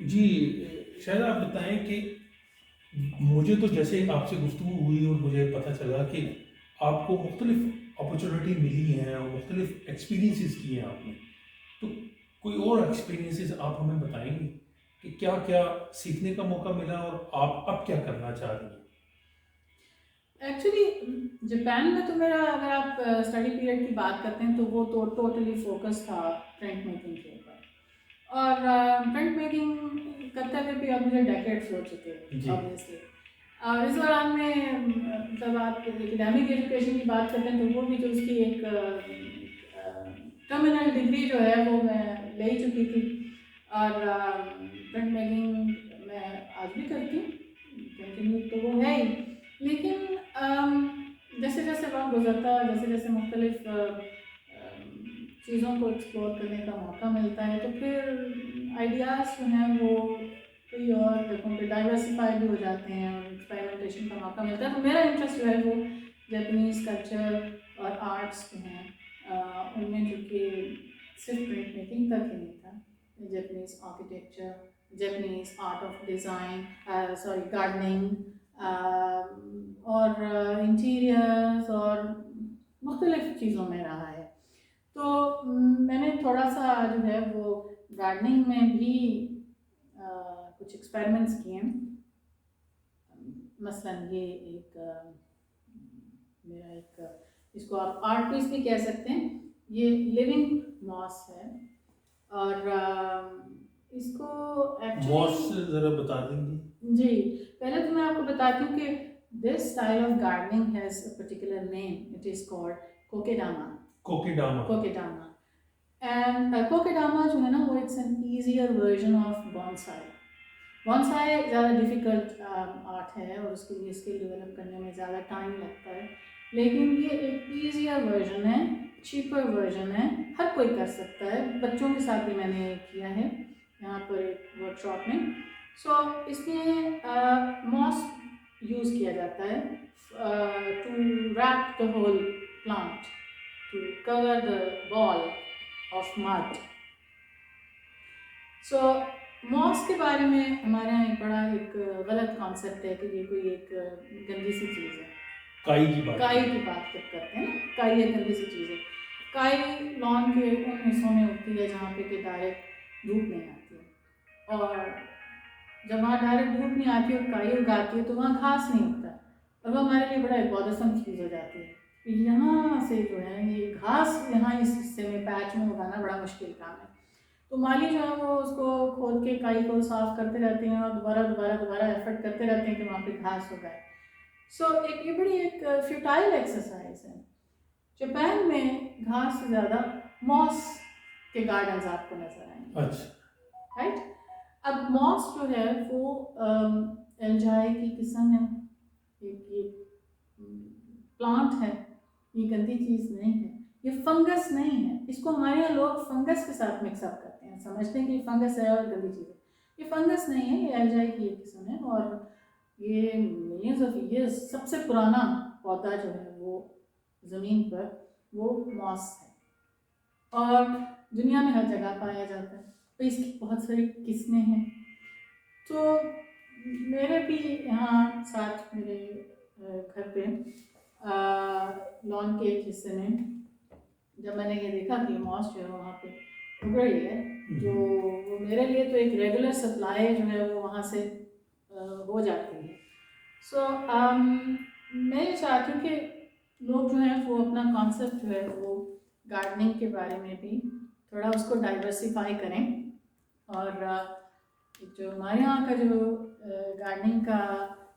जी, शायद आप बताएं कि मुझे तो जैसे आपसे गुफ्तगू हुई और मुझे पता चला कि आपको मुख्तलिफ अपॉर्चुनिटी मिली हैं और मुख्तलिफ एक्सपीरियंसेस किए हैं आपने, तो कोई और एक्सपीरियंसेस आप हमें बताएंगे कि क्या क्या सीखने का मौका मिला और आप अब क्या करना चाह रही हैं? एक्चुअली जापान में तो मेरा, अगर आप स्टडी पीरियड की बात करते हैं तो वो तो टोटली फोकस था प्रिंट मेकिंग के ऊपर। और प्रिंट मेकिंग करते हुए भी अब मुझे डेकेड्स हो चुके हैं जी। ऑब्वियसली। और इस दौरान में जब आप एकेडमिक एजुकेशन की बात करते हैं तो वो भी जो उसकी एक टर्मिनल डिग्री जो है वो मैं ले ही चुकी थी। और प्रिंट मेकिंग मैं आज भी करती हूँ, कंटिन्यू तो वो है ही। लेकिन जैसे जैसे वक्त गुजरता है, जैसे जैसे मुख्तलिफ चीज़ों को एक्सप्लोर करने का मौका मिलता है तो फिर आइडियाज़ जो हैं वो कई और जगहों पे डाइवर्सिफाई भी हो जाते हैं और एक्सपेरिमेंटेशन का मौका मिलता है। तो मेरा इंटरेस्ट जो है वो जापानीज़ कल्चर और आर्ट्स जो हैं उनमें, जो कि सिर्फ प्रिंट मेकिंग तक ही नहीं था, Japanese architecture, Japanese art of design, sorry gardening, और इंटीरियर्स और मुख्तलिफ चीज़ों में रहा है। तो मैंने थोड़ा सा जो है वो गार्डनिंग में भी कुछ एक्सपेरिमेंट्स किए हैं। मसलन ये एक मेरा एक, इसको आप आर्ट पीस भी कह सकते हैं, ये लिविंग मॉस है। और इसको एक्चुअली, मॉस ज़रा बता देंगी? जी, पहले तो मैं आपको बताती हूँ कि this style of gardening has a particular name, it is called kokedama. Kokedama. Kokedama and kokedama जो है ना वो it's an easier version of bonsai. Bonsai ज़्यादा डिफ़िकल्ट आर्ट है और उसके लिए स्किल डेवलप करने में ज़्यादा टाइम लगता है, लेकिन ये एक ईजियर वर्जन है, चीपर वर्जन है, हर कोई कर सकता है। बच्चों के साथ भी मैंने किया है यहाँ पर एक वर्कशॉप में। सो इसमें मॉस यूज़ किया जाता है to wrap the whole plant, to cover the ball of mud. So moss के बारे में हमारे यहाँ एक बड़ा एक गलत कॉन्सेप्ट है कि ये कोई एक गंदी सी चीज़ है। काई की बात काई करें। की बात जब करते हैं ना, काई एक गंदी सी चीज़ है। काई लॉन के उन हिस्सों में उगती है जहाँ पे कि डायरेक्ट धूप नहीं आती है। और जब वहाँ डायरेक्ट धूप नहीं आती और काई उगाती है तो वहाँ घास नहीं उगता, और वो हमारे लिए बड़ा एक बॉदरसम चीज़ हो जाती है। यहाँ से जो है ये घास यहाँ इस हिस्से में पैच में उगाना बड़ा मुश्किल काम है। तो माली जो है वो उसको खोद के काई को साफ करते रहते हैं और दोबारा दोबारा दोबारा एफर्ट करते रहते हैं कि वहाँ पे घास हो जाए। सो एक ये बड़ी एक फ्यूटाइल एक्सरसाइज है। जापान में घास से ज़्यादा मॉस के गार्डन्स आपको नजर आएंगे, अच्छा। राइट। अब मॉस जो है वो एल्जाई की किस्म है, एक ये प्लांट है, ये गंदी चीज़ नहीं है, ये फंगस नहीं है। इसको हमारे यहाँ लोग फंगस के साथ मिक्सअप करते हैं, समझते हैं कि फंगस है और गंदी चीज़ है। ये फंगस नहीं है, ये एल्जाई की एक किस्म है। और ये मिलियंस ऑफ ईयर्स सबसे पुराना पौधा जो है वो ज़मीन पर वो मॉस है, और दुनिया में हर जगह पाया जाता है। तो इसकी बहुत सारी किस्में हैं। तो मेरे भी यहाँ साथ मेरे घर पे लॉन के एक हिस्से में जब मैंने ये देखा कि मॉस जो है वहाँ पे उग रही है, जो वो मेरे लिए तो एक रेगुलर सप्लाई जो है वो वहाँ से हो जाती है। सो मैं ये चाहती हूँ कि लोग जो हैं वो अपना कॉन्सेप्ट जो है वो गार्डनिंग के बारे में भी थोड़ा उसको डाइवर्सिफाई करें। और जो हमारे यहाँ का जो गार्डनिंग का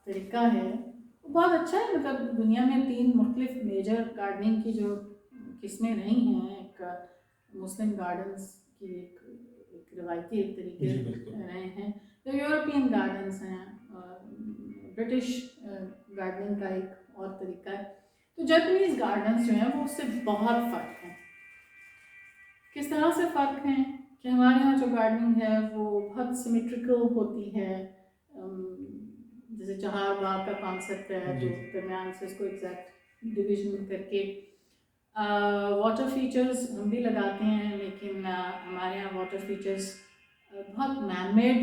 तरीका है वो बहुत अच्छा है। मतलब दुनिया में 3 मुख्तलिफ मेजर गार्डनिंग की जो किस्में रही हैं, एक मुस्लिम गार्डन्स की एक रिवायती एक तरीके जी बिल्कुल। रहे हैं, जो यूरोपियन गार्डन्स हैं, ब्रिटिश गार्डनिंग का एक और तरीका है। तो जापानीज़ गार्डन्स जो हैं वो उससे बहुत फ़र्क हैं। किस तरह से फ़र्क हैं कि हमारे यहाँ जो गार्डनिंग है वो बहुत सिमेट्रिकल होती है। जैसे चहार बाग का कॉन्सेप्ट है जी जो जी। दरमियान से उसको एग्जैक्ट डिविजन करके वाटर फीचर्स हम भी लगाते हैं, लेकिन हमारे यहाँ वाटर फीचर्स बहुत मैन मेड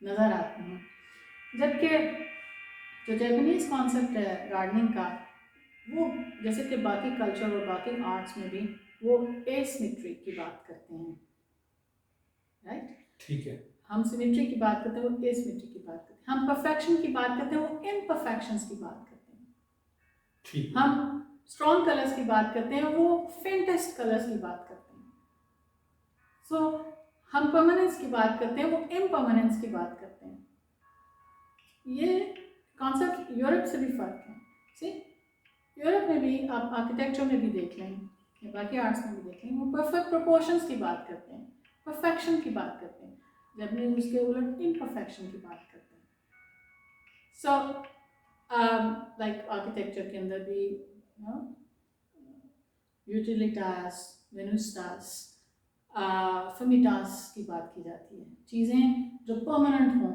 नज़र आते हैं। जबकि जो जापानीज़ कॉन्सेप्ट है गार्डनिंग का, वो जैसे कि बाकी कल्चर और बाकी आर्ट्स में भी वो एसिमेट्री की बात करते हैं, राइट। ठीक है। हम सिमेट्री की बात करते हैं, वो एसिमेट्री की बात करते हैं। हम परफेक्शन की बात करते हैं, वो इम्परफेक्शंस की बात करते हैं। ठीक। हम स्ट्रॉन्ग कलर्स की बात करते हैं, वो फेंटेस्ट कलर्स की बात करते हैं। सो हम परमानेंस की बात करते हैं, वो इम्परमानेंस की बात करते हैं। ये कॉन्सेप्ट यूरोप से भी फर्क है। सी, यूरोप में भी आप आर्किटेक्चर में भी देख लें या बाकी आर्ट्स में भी देख लें, वो परफेक्ट प्रोपोर्शंस की बात करते हैं, परफेक्शन की बात करते हैं, जबकि उसके उलट इम्परफेक्शन की बात करते हैं। सो लाइक आर्किटेक्चर के अंदर भी यूटिलिटास, वेनुस्टास, फेमिटास की बात की जाती है। चीज़ें जो परमानेंट हों,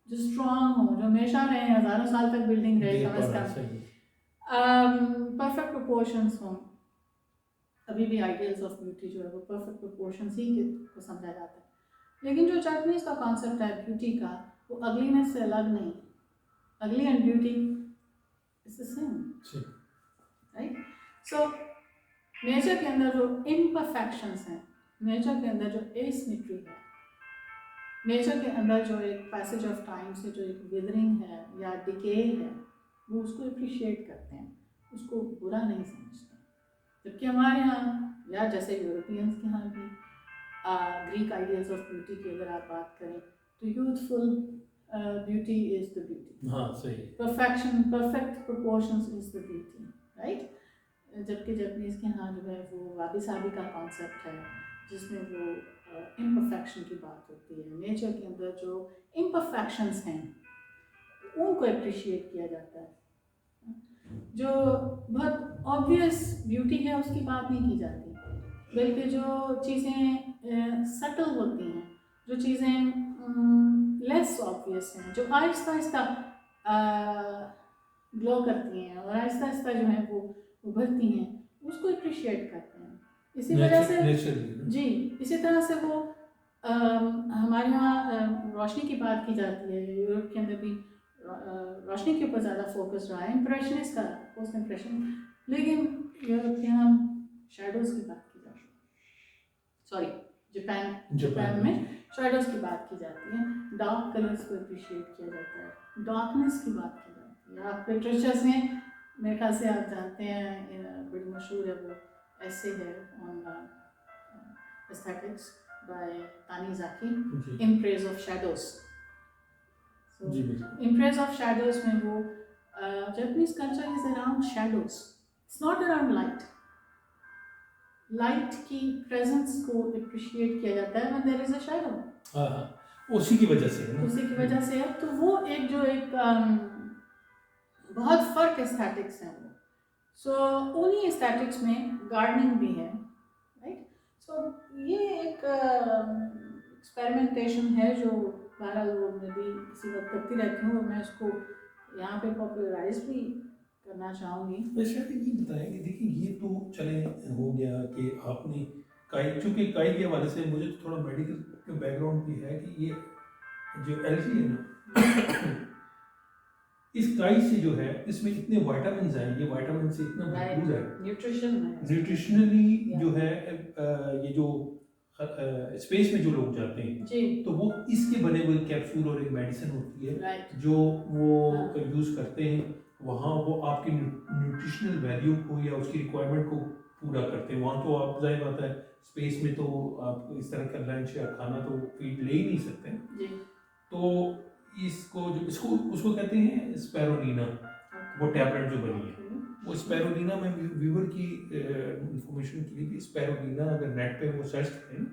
जो स्ट्रॉन्ग हों, जो हमेशा रहें, हज़ारों साल तक बिल्डिंग रहे कम अज़ कम, परफेक्ट प्रोपोर्शंस हों। अभी भी आइडियल्स ऑफ ब्यूटी जो है वो परफेक्ट प्रोपोर्शंस ही को समझा जाता है। लेकिन जो जापानीज़ का कॉन्सेप्ट है ब्यूटी का, वो अगलीनेस से अलग नहीं है। अगली and beauty is the same, right. So nature के अंदर जो इम्परफेक्शंस हैं, नेचर के अंदर जो एसिमेट्री है, नेचर के अंदर जो एक पैसेज ऑफ टाइम से जो एक विदरिंग है या डिके है, वो उसको अप्रिशिएट करते हैं, उसको बुरा नहीं समझते। जबकि हमारे यहाँ या जैसे यूरोपियंस के यहाँ भी ग्रीक आइडियल्स ऑफ ब्यूटी की अगर आप बात करें तो youthful beauty is the beauty, हाँ सही। Perfection, perfect proportions is the beauty, right. जबकि जापानीज़ के यहाँ जो है वो वाबी साबी का कॉन्सेप्ट है, जिसमें वो इम्परफेक्शन की बात होती है। नेचर के अंदर जो इम्परफेक्शंस हैं उनको अप्रिशिएट किया जाता है। जो बहुत ऑब्वियस ब्यूटी है उसकी बात नहीं की जाती, बल्कि जो चीज़ें सटल होती हैं, जो चीज़ें लेस ऑब्वियस हैं, जो आहिस्ता आहिस्ता ग्लो करती हैं और आहिस्ता आहिस्ता जो है वो उभरती हैं, उसको अप्रिशिएट करते हैं। इसी वजह से जी, इसी तरह से वो हमारे यहाँ रोशनी की बात की जाती है। यूरोप के अंदर भी रोशनी के ऊपर ज़्यादा फोकस रहा है, इम्प्रेशनिस्ट का, पोस्ट इम्प्रेशन। लेकिन यूरोप के यहाँ शैडोज़ की बात की जाती है, सॉरी जापान में शैडोज़ की बात की जाती है, डार्क कलर्स को अप्रिशिएट किया जाता है, डार्कनेस की बात की जाती है। आप लिटरेचर से मेरे ख्याल से आप जानते हैं, बड़ी मशहूर है वो ऐसे है on aesthetics by Tanizaki, in praise of shadows. In praise of shadows में वो Japanese culture is around shadows, it's not around light. Light की presence को appreciate किया जाता है when there is a shadow. उसी की वजह से है ना? उसी की वजह से है। तो वो एक जो एक बहुत फर्क एस्थेटिक्स हैं वो। सो उन्हीं एस्थेटिक्स में गार्डनिंग भी है, राइट। सो ये एक एक्सपेरिमेंटेशन है जो बहरहाल वो मैं भी किसी वक्त करती रहती हूँ और मैं इसको यहाँ पे पॉपुलराइज भी करना चाहूँगी। वैसे ये बताएं कि देखिए ये तो चले हो गया कि आपने काई, चूँकि काई के हवाले से मुझे तो थोड़ा मेडिकल का बैकग्राउंड भी है कि ये जो एलर्जी है ना इस काई से जो है इसमें इतने विटामिन हैं, ये विटामिन से इतना भरपूर है, न्यूट्रिशनली जो है ये जो स्पेस में जो लोग जाते हैं तो वो इसके बने हुए कैप्सूल और एक मेडिसिन होती है जो वो यूज़ करते हैं, वहाँ वो आपकी न्यूट्रिशनल वैल्यू को या उसकी रिक्वायरमेंट को पूरा करते हैं। वहाँ तो आप जाहिर बात है स्पेस में तो आप इस तरह का लंच या खाना तो फीड ले ही नहीं सकते, तो इसको जो इसको उसको कहते हैं स्पैरोलीना, वो टैबलेट जो बनी है वो स्पैरोलीना में व्यूअर की इंफॉर्मेशन के लिए भी स्पैरोलीना अगर नेट पे वो सर्च करें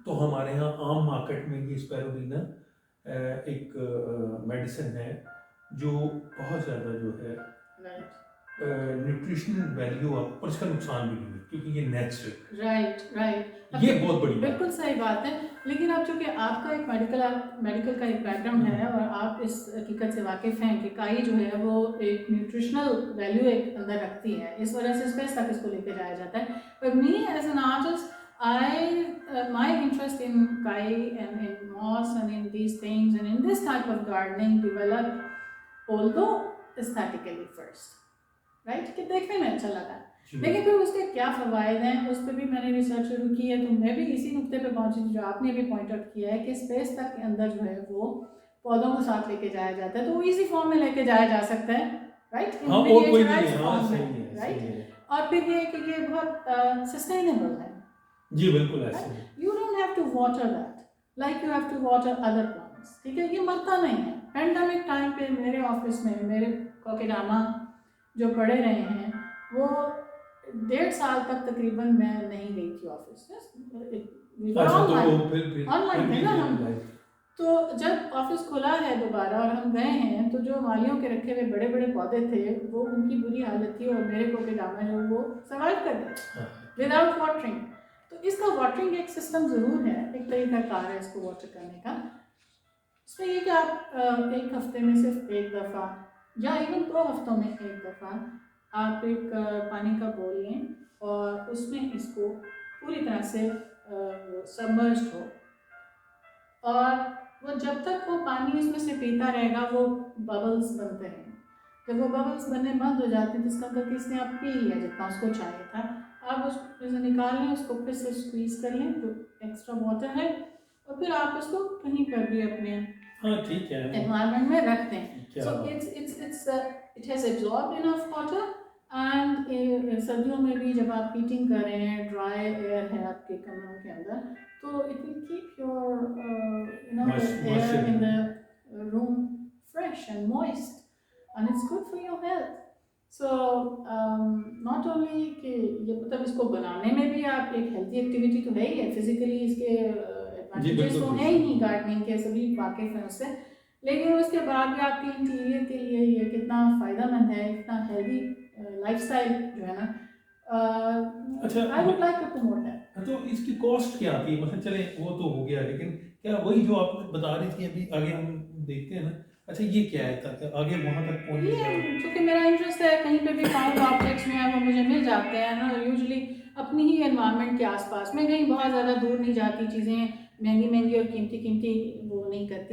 तो हमारे यहाँ आम मार्केट में ये स्पैरोलीना एक मेडिसिन है जो बहुत ज़्यादा जो है न्यूट्रिशनल वैल्यू और इसका नुकसान भी नहीं है क्योंकि ये नेचुरल, राइट, ये बहुत बड़ी बिल्कुल सही बात है। लेकिन अब चूँकि आपका एक मेडिकल का एक बैकग्राउंड है और आप इस हकीकत से वाकिफ़ हैं कि काई जो है वो एक न्यूट्रिशनल वैल्यू एक अंदर रखती है, इस वजह से स्पेस तक इसको लेके जाया जाता है। But me as an artist I my interest in Kai and in moss and in these things and in this type of gardening developed, although aesthetically first, right, कि देखने में अच्छा लगा, लेकिन फिर उसके क्या फ़वायद हैं उस पर भी मैंने रिसर्च शुरू की है। तो मैं भी इसी नुक्ते पे पहुंची जो आपने भी पॉइंट आउट किया है कि स्पेस तक के अंदर जो है वो पौधों को साथ लेके जाया जाता है, तो वो इजी फॉर्म में लेके जाया जा सकता है, राइट, हाँ और कोई नहीं है, फॉर्म सही में, है, राइट। सही है। और फिर ये कि ये बहुत सस्टेनेबल है, जी बिल्कुल ऐसे है। You don't have to water that like you have to water other plants, ठीक है, ये मरता नहीं है। पेंडेमिक टाइम पे मेरे ऑफिस में मेरे कोकेडामा जो पड़े रहे हैं वो 1.5 साल तक तकरीबन मैं नहीं गई थी ऑफिस, अच्छा तो फिर ऑनलाइन थे ना हम। लाइफ तो जब ऑफिस खुला है दोबारा और हम गए हैं तो जो मालियों के रखे हुए बड़े बड़े पौधे थे वो उनकी बुरी हालत थी और मेरे कोकेडामा जो वो सर्वाइव कर गए विदाउट वाटरिंग। तो इसका वाटरिंग एक सिस्टम ज़रूर है, एक तरीका कार है इसको वाटर करने का। इसमें ये कि आप एक हफ्ते में सिर्फ एक दफ़ा या इवन 2 हफ्तों में एक दफ़ा आप एक पानी का बोल लें और उसमें इसको पूरी तरह से सबमर्ज्ड हो, और वो जब तक वो पानी इसमें से पीता रहेगा वो बबल्स बनते रहेंगे। जब वो बबल्स बनने बंद हो जाते हैं तो इसका मतलब कि इसने आप पी लिया जितना उसको चाहिए था, आप उसको से निकाल लें, उसको फिर से स्क्वीज़ कर लें जो एक्स्ट्रा वाटर है, और फिर आप उसको कहीं पर भी अपने ठीक है एनवायरनमेंट में रख दें। So it has absorb enough water and सर्दियों में भी जब आप हीटिंग कर रहे हैं, ड्राई एयर है आपके कमरों के अंदर, तो it will keep your air in the room fresh and moist and it's good for your health. So not only कि ये मतलब इसको बनाने में भी आप एक हेल्थी एक्टिविटी तो है ही है, फिजिकली इसके एडवांटेजेस तो हैं ही गार्डनिंग के, सभी वाकिफ हैं उससे, लेकिन उसके बाद भी आपके इंटीरियर के लिए ये कितना फ़ायदेमंद है, इतना हेल्दी लाइफस्टाइल जो है ना। अच्छा I would like to promote that. तो इसकी कॉस्ट क्या आती है, मतलब चले वो तो हो गया, लेकिन क्या वही जो आप बता रही थी अभी आगे हम देखते हैं ना। अच्छा ये क्या है ताकि आगे वहाँ तक पहुँचने का? क्योंकि मेरा इंटरेस्ट है कहीं पे भी फाउंड ऑब्जेक्ट्स में वो मुझे मिल जाते हैं ना, यूजुअली अपनी ही एनवायरनमेंट के आसपास। मैं कहीं बहुत ज़्यादा दूर नहीं जाती, चीज़ें महंगी महंगी और कीमती वो नहीं करती।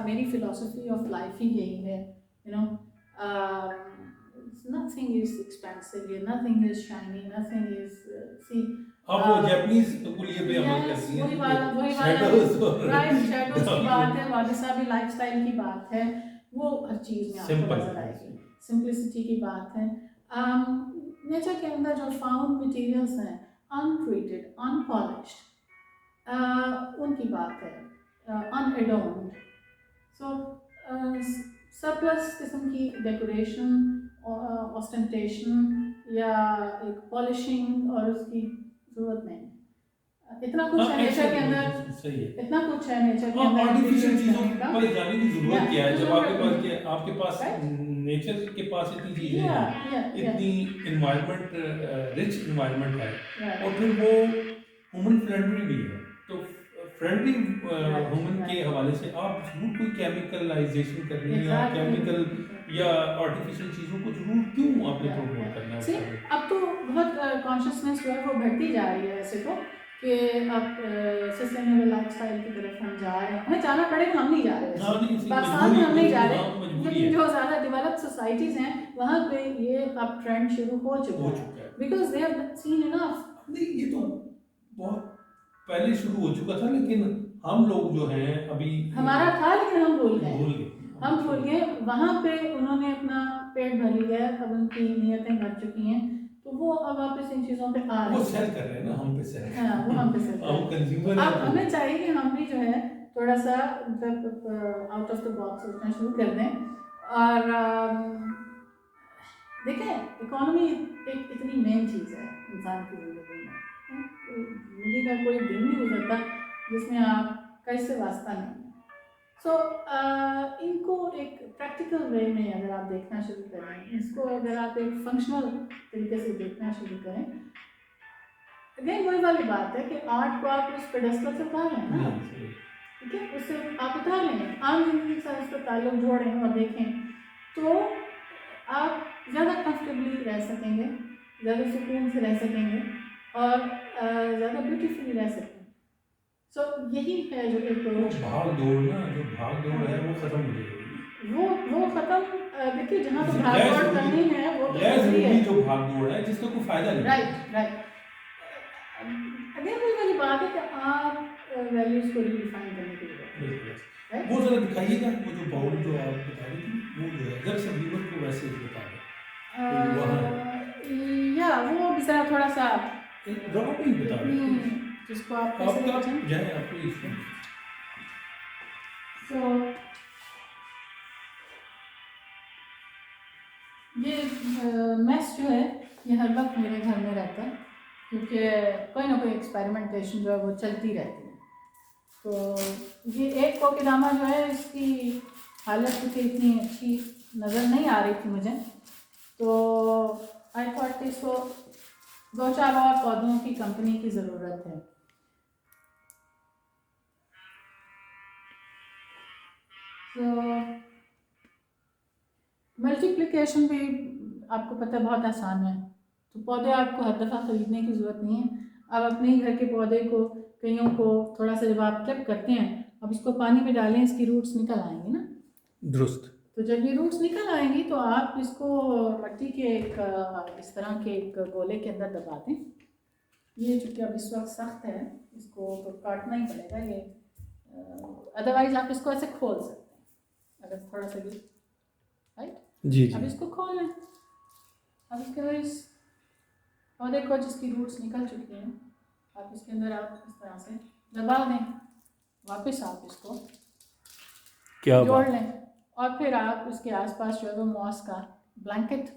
मेरी फ़िलॉसफी ऑफ लाइफ ही यही है, you know, nothing is expensive, nothing is shiny, nothing is see. आप वो जापानीज कुलिये पे अमल करती हैं, वही वाला राइट, शैडोज की बात है, वादिसा भी लाइफस्टाइल की बात है, वो हर चीज़ में आपको नजर आएगी, सिंपलिसिटी की बात है। नेचर के अंदर जो फाउंड मटेरियल्स हैं, अनट्रीटेड, अनपॉलिश्ड, उनकी बात है, अनएडोन्ड। सो सरप्लस किस्म की डेकोरेशन, ऑस्टेंटेशन या एक पॉलिशिंग और उसकी ज़रूरत नहीं। इतना कुछ है नेचर के अंदर, सही है, इतना कुछ है नेचर के अंदर, आर्टिफिशियल चीजों पर जाने की जरूरत क्या है जब आपके पास right? नेचर के पास इतनी चीजें हैं, इतनी एनवायरनमेंट रिच एनवायरनमेंट है, और फिर वो ह्यूमन फ्रेंडली भी है। तो फ्रेंडली ह्यूमन के हवाले से आप जरूर कोई केमिकलाइजेशन करनी है या केमिकल या आर्टिफिशियल चीज़ों को जरूर क्यों आपने प्रमोट करना है? अब तो बहुत कॉन्शियसनेस जो है वो बढ़ती जा रही है वैसे तो, कि अब सस्टेनेबल लाइफस्टाइल की तरफ हम जा रहे हैं, हमें जाना पड़ेगा, हम नहीं जा रहे हैं, पाकिस्तान में हम नहीं जा रहे, लेकिन जो ज़्यादा डेवलप्ड सोसाइटीज़ हैं वहाँ पे ये अब ट्रेंड शुरू हो चुका है, because they have seen enough. नहीं ये तो बहुत पहले शुरू हो चुका था, लेकिन हम लोग जो हैं अभी, हमारा था लेकिन हम भूल गए, वहाँ पे उन्होंने अपना पेट भर लिया है, अब उनकी नीयतें भर चुकी हैं, तो वो अब वापस इन चीज़ों पे आ रहे हैं, वो सेल कर रहे हैं ना, हम पे सेल, हाँ वो हम पे सेल हम कंज्यूमर अब हमें चाहिए कि हम भी जो है थोड़ा सा आउट ऑफ द बॉक्स सोचना शुरू कर दें। और देखें, इकोनॉमी एक इतनी मेन चीज़ है इंसान की ज़िंदगी में, ज़िंदगी का कोई दिन नहीं गुजरता जिसमें आपका इससे वास्ता नहीं है। सो इनको एक प्रैक्टिकल वे में अगर आप देखना शुरू करें, इसको अगर आप एक फंक्शनल तरीके से देखना शुरू करें, अगेन वही वाली बात है कि आर्ट को आप उस पेडेस्टल से उतार लें ना, ठीक है, उससे आप उतार लें, आम जिंदगी के साथ उसका ताल्लुक जोड़ें और देखें, तो आप ज़्यादा कंफर्टेबली रह सकेंगे, ज़्यादा सुकून से रह सकेंगे और ज़्यादा ब्यूटीफुली रह सकेंगे। सो यही है जो एक वो भाग दौड़ ना, जो भाग दौड़ है वो खत्म हो जाएगी। वो खत्म। देखिए जहाँ तो भाग गैर दौड़ जरूरी करनी है वो तो गैर जरूरी है। जरूरी जो भाग दौड़ है जिसका कोई फायदा नहीं है। Right right. अगेन वही वाली बात है कि आप वैल्यूज को रिडिफाइन करने की जरूरत है। बिल्कुल। राइट। वो जरा दिखाइएगा, वो जो बाउल जो आप बता रही थी वो जो है, अगर सब व्यूअर को वैसे ही बता दें वहाँ या वो भी जरा थोड़ा सा रॉ पे ही बता दें, जिसको आप कैसे आपका लेके जाएं। जाए आपको इशू। सो ये मैस जो है ये हर वक्त मेरे घर में रहता है, क्योंकि कोई ना कोई एक्सपेरिमेंटेशन जो है वो चलती रहती है। तो ये एक कोकेदामा जो है इसकी हालत तो इतनी अच्छी नज़र नहीं आ रही थी मुझे, तो आई थॉट इसको 2-4 और पौधों की कंपनी की ज़रूरत है। तो मल्टीप्लिकेशन भी आपको पता है बहुत आसान है, तो पौधे आपको हर दफ़ा ख़रीदने की ज़रूरत नहीं है। आप अपने ही घर के पौधे को कईयों को थोड़ा सा जब आप क्लिप करते हैं, अब इसको पानी में डालें, इसकी रूट्स निकल आएंगी ना। दुरुस्त। तो जब ये रूट्स निकल आएंगी तो आप इसको मिट्टी के एक इस तरह के एक गोले के अंदर दबा दें। ये चूँकि अब इस वक्त सख्त है, इसको तो काटना ही पड़ेगा ये, अदरवाइज आप इसको ऐसे खोल सकते हैं अगर थोड़ा सा भी। राइट जी अब इसको खोल लें। अब इसके अंदर इस पौधे को जिसकी रूट्स निकल चुकी हैं, आप इसके अंदर आप इस तरह से दबा दें, वापस आप इसको क्या जोड़ लें और फिर आप इसके आसपास जो है वो मॉस का ब्लैंकेट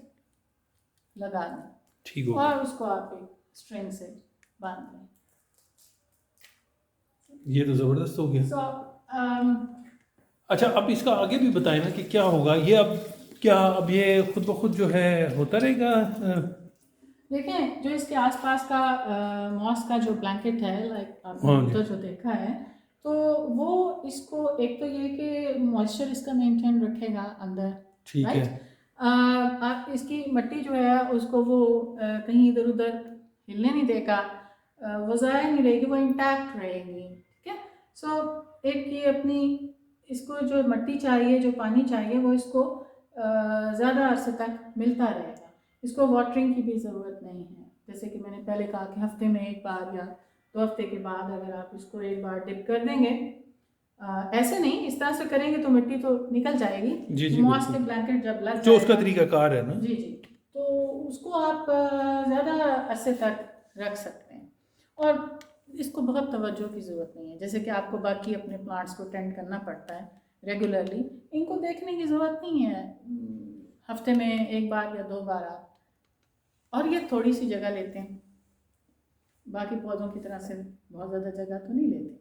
लगा दें। ठीक हो और उसको आप एक स्ट्रिंग से बांध दें। ये तो ज़बरदस्त हो गया। सो अच्छा, अब इसका आगे भी बताएं ना कि क्या होगा ये, अब क्या अब ये खुद ब खुद जो है होता रहेगा? देखें जो इसके आसपास का मॉस का जो ब्लैंकेट है, लाइक हाँ आपने जी। तो जो देखा है, तो वो इसको एक तो ये कि मॉइस्चर इसका मेंटेन रखेगा अंदर। ठीक है। राइट। इसकी मिट्टी जो है उसको वो कहीं इधर उधर हिलने नहीं देगा, वो ज़ाया नहीं रहेगी, वो इंटैक्ट रहेगी। ठीक है। सो एक ये अपनी इसको जो मिट्टी चाहिए, जो पानी चाहिए, वो इसको ज़्यादा अरसे तक मिलता रहेगा। इसको वाटरिंग की भी ज़रूरत नहीं है, जैसे कि मैंने पहले कहा कि हफ्ते में एक बार या 2 हफ्ते के बाद अगर आप इसको एक बार डिप कर देंगे, ऐसे नहीं, इस तरह से करेंगे तो मिट्टी तो निकल जाएगी। जी जी मॉस के बिल्कुल। ब्लैंकेट जब लग जो उसका जाएगा, तरीकाकार है ना। जी जी, तो उसको आप ज़्यादा अरसे तक रख सकते हैं। और इसको बहुत तवज्जो की ज़रूरत नहीं है, जैसे कि आपको बाकी अपने प्लांट्स को टेंड करना पड़ता है रेगुलरली, इनको देखने की ज़रूरत नहीं है। हफ्ते में एक बार या 2 बार आप, और ये थोड़ी सी जगह लेते हैं, बाकी पौधों की तरह से बहुत ज़्यादा जगह तो नहीं लेते।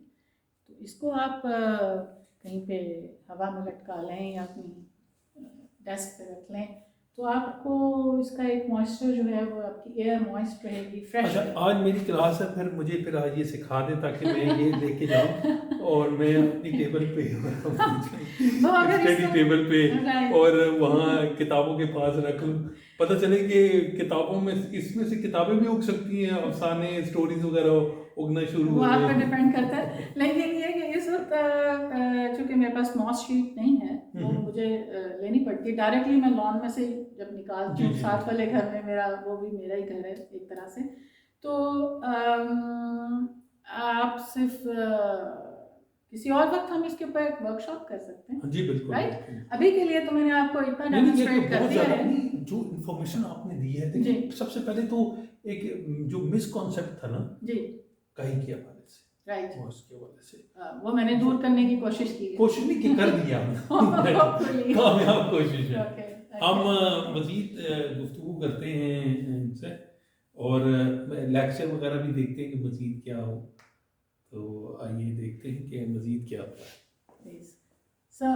तो इसको आप कहीं पे हवा में लटका लें या अपनी डेस्क पे रख लें, तो आपको इसका एक मॉइस्चर जो है वो आपकी एयर मॉइस्ट रहेगी, फ्रेश अच्छा, रहेगी। आज मेरी क्लास है, फिर मुझे फिर आज ये सिखा दें ताकि मैं ये लेके जाऊँ और मैं अपनी टेबल पे तो अगर स्टडी इसका टेबल पे राइट, और वहाँ किताबों के पास रख लूँ, पता चले कि किताबों में इसमें से किताबें भी उग सकती हैं, अफसाने स्टोरीज वगैरह उगना शुरू वो हो आप पे गए। डिपेंड करता है। लेकिन ये कि इस वक्त चूँकि मेरे पास मॉस शीट नहीं है, वो मुझे लेनी पड़ती है डायरेक्टली। मैं लॉन में से जब निकालती जी हूँ, जी साथ वाले घर में मेरा, वो भी मेरा ही घर है एक तरह से, तो आप सिर्फ किसी और वक्त हम इसके ऊपर एक वर्कशॉप कर सकते हैं। जी बिल्कुल राइट। बिल्कुल। अभी के लिए तो मैंने आपको इतना नहीं नहीं, ये डेमोन्स्ट्रेट तो कर बहुत दिया ज़्यादा है। नहीं, जो इन्फॉर्मेशन आपने दी है, जी देखिए सबसे पहले तो एक जो मिसकॉन्सेप्ट था ना जी कहीं के हवाले से, राइट, और उसके हवाले से वो मैंने दूर करने की कोशिश की है। कोशिश नहीं की, कर दिया हमने Hopefully. कामयाब कोशिश है। Okay, हम okay. मज़ीद गुफ्तगू करते हैं इनसे, और लेक्चर वगैरह भी देखते हैं कि मज़ीद क्या हो, तो आइए देखते हैं कि मज़ीद क्या होता है। Please. So